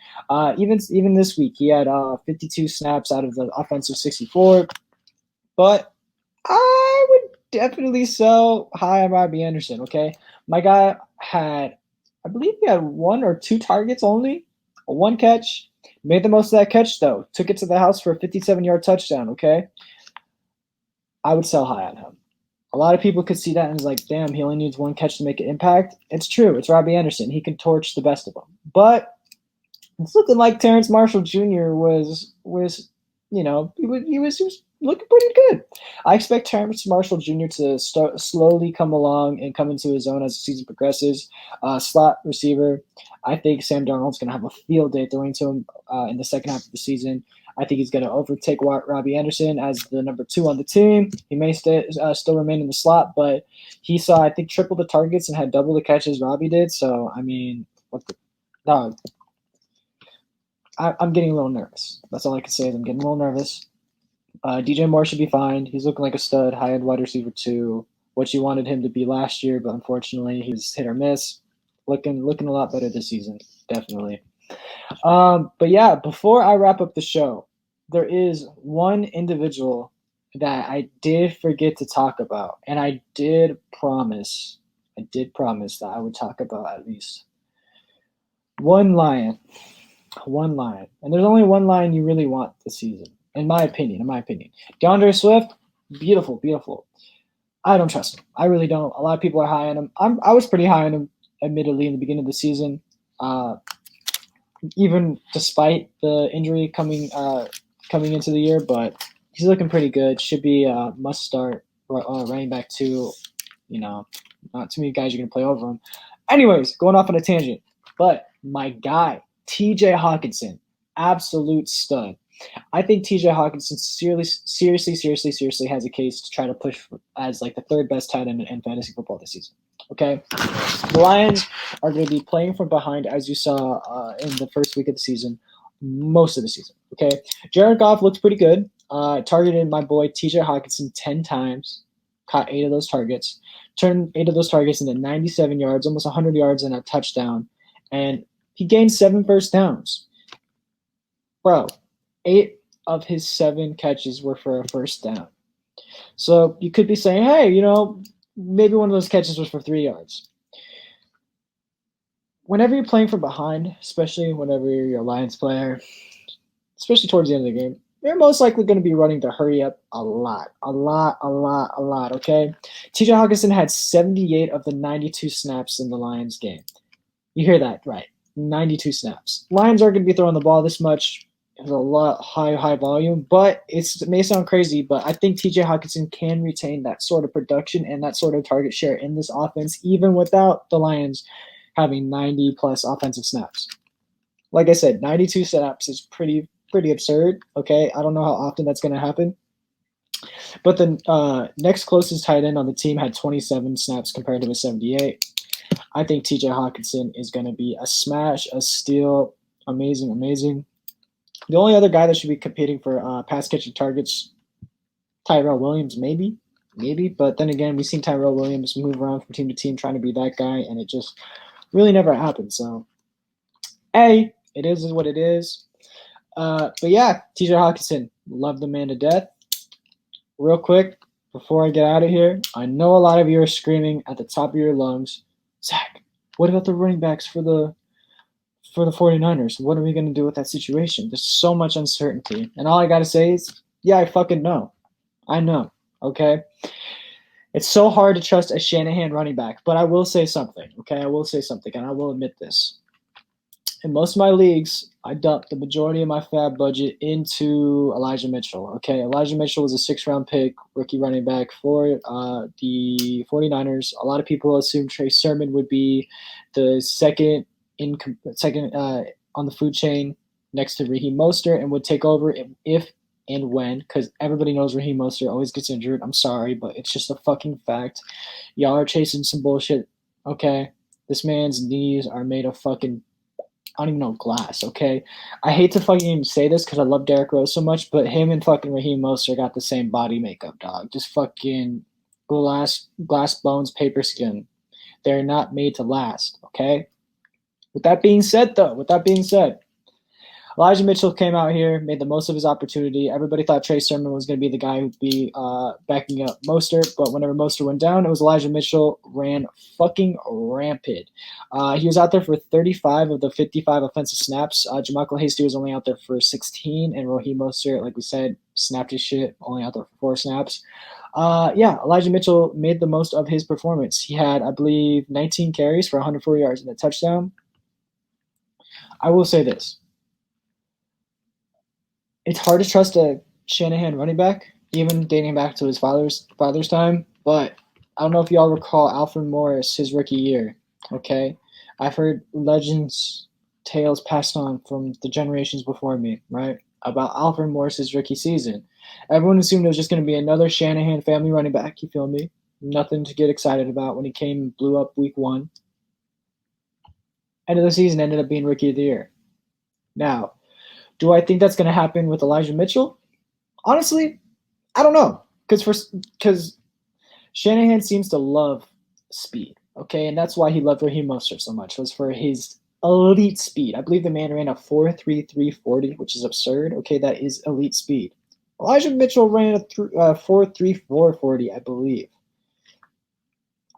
Even this week, he had 52 snaps out of the offensive 64. But I would definitely sell high on Robbie Anderson. Okay, my guy I believe he had 1 or 2 targets only, 1 catch. Made the most of that catch though. Took it to the house for a 57-yard touchdown. Okay, I would sell high on him. A lot of people could see that and was like, damn, he only needs 1 catch to make an impact. It's true. It's Robbie Anderson. He can torch the best of them. But it's looking like Terrence Marshall Jr. was he was looking pretty good. I expect Terrence Marshall Jr. to slowly come along and come into his own as the season progresses. Slot receiver. I think Sam Darnold's going to have a field day throwing to him in the second half of the season. I think he's going to overtake Robbie Anderson as the number 2 on the team. He may still remain in the slot, but he saw, I think, triple the targets and had double the catches Robbie did. So, I mean, what the dog? I'm getting a little nervous. That's all I can say is I'm getting a little nervous. DJ Moore should be fine. He's looking like a stud, high-end wide receiver 2, what you wanted him to be last year, but unfortunately he's hit or miss. Looking a lot better this season, definitely. But yeah, before I wrap up the show, there is one individual that I did forget to talk about, and I did promise that I would talk about at least one Lion. And there's only one Lion you really want this season, in my opinion. Deandre Swift, beautiful. I don't trust him. I really don't. A lot of people are high on him. I was pretty high on him, admittedly, in the beginning of the season. Even despite the injury coming into the year, but he's looking pretty good. Should be a must start running back 2. Not too many guys are going to play over him. Anyways, going off on a tangent, but my guy, TJ Hawkinson, absolute stud. I think TJ Hawkinson seriously has a case to try to push as like the 3rd best tight end in fantasy football this season. Okay, the Lions are going to be playing from behind, as you saw in the first week of the season, most of the season. Okay, Jared Goff looks pretty good. Targeted my boy TJ Hawkinson 10 times, caught 8 of those targets, turned 8 of those targets into 97 yards, almost 100 yards and a touchdown, and he gained 7 first downs. Bro, 8 of his 7 catches were for a first down. So you could be saying, hey, maybe one of those catches was for 3 yards. Whenever you're playing from behind, especially whenever you're a Lions player, especially towards the end of the game, you're most likely going to be running to hurry up a lot, okay? TJ Hawkinson had 78 of the 92 snaps in the Lions game. You hear that, right? 92 snaps. Lions aren't going to be throwing the ball this much. It's a lot high volume, but it may sound crazy, but I think TJ Hawkinson can retain that sort of production and that sort of target share in this offense, even without the Lions having 90-plus offensive snaps. Like I said, 92 snaps is pretty absurd, okay? I don't know how often that's going to happen. But the next closest tight end on the team had 27 snaps compared to a 78. I think TJ Hawkinson is going to be a smash, a steal, amazing. The only other guy that should be competing for pass-catching targets, Tyrell Williams, maybe. But then again, we've seen Tyrell Williams move around from team to team trying to be that guy, and it just really never happened. So, A, It is what it is. But yeah, TJ Hawkinson, love the man to death. Real quick, before I get out of here, I know a lot of you are screaming at the top of your lungs, Zach, what about the running backs for the 49ers? What are we going to do with that situation? There's so much uncertainty. And all I got to say is, yeah, I fucking know. I know, okay? It's so hard to trust a Shanahan running back, but I will say something, okay? I will say something, and I will admit this. In most of my leagues, I dumped the majority of my fab budget into Elijah Mitchell. Okay, Elijah Mitchell was a 6th-round pick, rookie running back for the 49ers. A lot of people assumed Trey Sermon would be the second on the food chain next to Raheem Mostert and would take over if and when, because everybody knows Raheem Mostert always gets injured. I'm sorry, but it's just a fucking fact. Y'all are chasing some bullshit, okay? This man's knees are made of fucking, I don't even know, glass, okay? I hate to fucking say this because I love Derrick Rose so much, but him and fucking Raheem Mostert got the same body makeup, dog. Just fucking glass bones, paper skin. They're not made to last, okay? With that being said, Elijah Mitchell came out here, made the most of his opportunity. Everybody thought Trey Sermon was going to be the guy who'd be backing up Mostert, but whenever Mostert went down, it was Elijah Mitchell ran fucking rampant. He was out there for 35 of the 55 offensive snaps. JaMychal Hasty was only out there for 16, and Raheem Mostert, like we said, snapped his shit, only out there for 4 snaps. Elijah Mitchell made the most of his performance. He had, I believe, 19 carries for 104 yards and a touchdown. I will say this. It's hard to trust a Shanahan running back, even dating back to his father's time. But I don't know if y'all recall Alfred Morris, his rookie year. Okay, I've heard legends, tales passed on from the generations before me, right, about Alfred Morris's rookie season. Everyone assumed it was just going to be another Shanahan family running back. You feel me? Nothing to get excited about when he came and blew up week 1. End of the season ended up being rookie of the year. Now, do I think that's going to happen with Elijah Mitchell? Honestly, I don't know. Because Shanahan seems to love speed, okay? And that's why he loved Raheem Mostert so much, was for his elite speed. I believe the man ran a 4.33 40, which is absurd. Okay, that is elite speed. Elijah Mitchell ran a 4.34 40, I believe.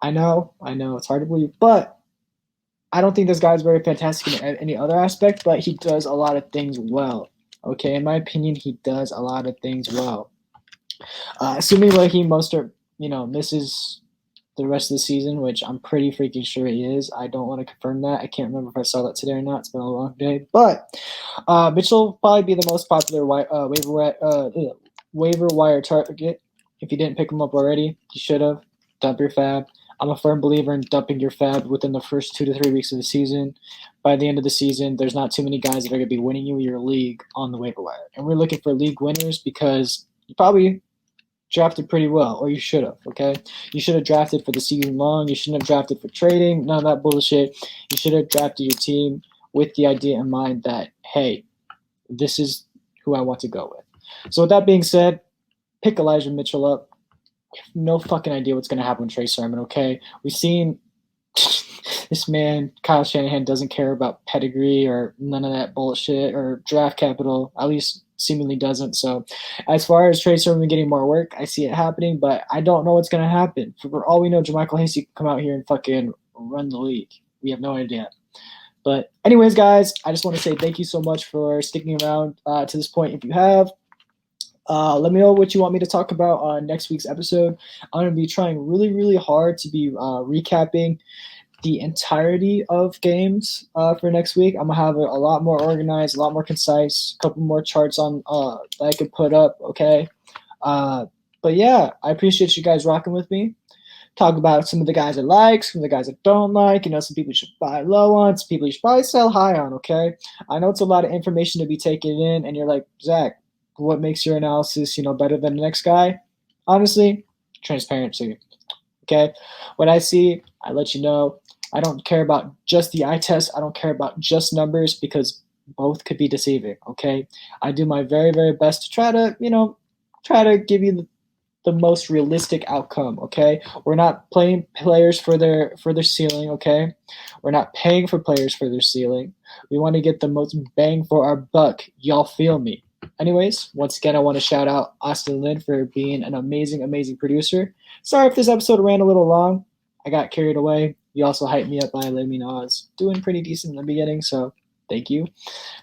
I know, it's hard to believe, but I don't think this guy's very fantastic in any other aspect, but he does a lot of things well. Okay, in my opinion, he does a lot of things well. Assuming Raheem Mostert, misses the rest of the season, which I'm pretty freaking sure he is. I don't want to confirm that. I can't remember if I saw that today or not. It's been a long day. But Mitchell will probably be the most popular waiver wire target. If you didn't pick him up already, you should have. Dump your fab. I'm a firm believer in dumping your fab within the first 2 to 3 weeks of the season. By the end of the season, there's not too many guys that are going to be winning you your league on the waiver wire. And we're looking for league winners because you probably drafted pretty well, or you should have, okay? You should have drafted for the season long. You shouldn't have drafted for trading. None of that bullshit. You should have drafted your team with the idea in mind that, hey, this is who I want to go with. So with that being said, pick Elijah Mitchell up. No fucking idea what's going to happen with Trey Sermon, okay? We've seen this man, Kyle Shanahan, doesn't care about pedigree or none of that bullshit or draft capital, at least seemingly doesn't. So as far as Trey Sermon getting more work, I see it happening, but I don't know what's going to happen. For all we know, JaMychal Hasty can come out here and fucking run the league. We have no idea. But anyways, guys, I just want to say thank you so much for sticking around to this point if you have. Let me know what you want me to talk about on next week's episode. I'm going to be trying really, really hard to be recapping the entirety of games for next week. I'm going to have it a lot more organized, a lot more concise, a couple more charts on that I could put up, okay? But yeah, I appreciate you guys rocking with me. Talk about some of the guys I like, some of the guys I don't like. Some people you should buy low on, some people you should probably sell high on, okay? I know it's a lot of information to be taken in, and you're like, Zach, what makes your analysis, better than the next guy? Honestly, transparency. Okay? What I see, I let you know. I don't care about just the eye test. I don't care about just numbers because both could be deceiving. Okay? I do my very, very best to try to give you the most realistic outcome, okay? We're not playing players for their ceiling, okay? We're not paying for players for their ceiling. We want to get the most bang for our buck. Y'all feel me? Anyways, once again, I want to shout out Austin Lynn for being an amazing, amazing producer. Sorry if this episode ran a little long. I got carried away. You also hyped me up by letting me know I was doing pretty decent in the beginning, so thank you.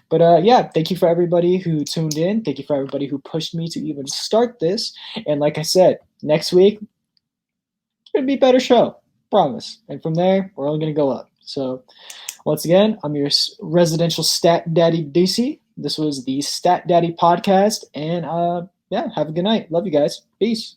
But yeah, thank you for everybody who tuned in. Thank you for everybody who pushed me to even start this. And like I said, next week, it's going to be a better show. Promise. And from there, we're only going to go up. So once again, I'm your residential Stat Daddy DC. This was the Stat Daddy podcast. And yeah, have a good night. Love you guys. Peace.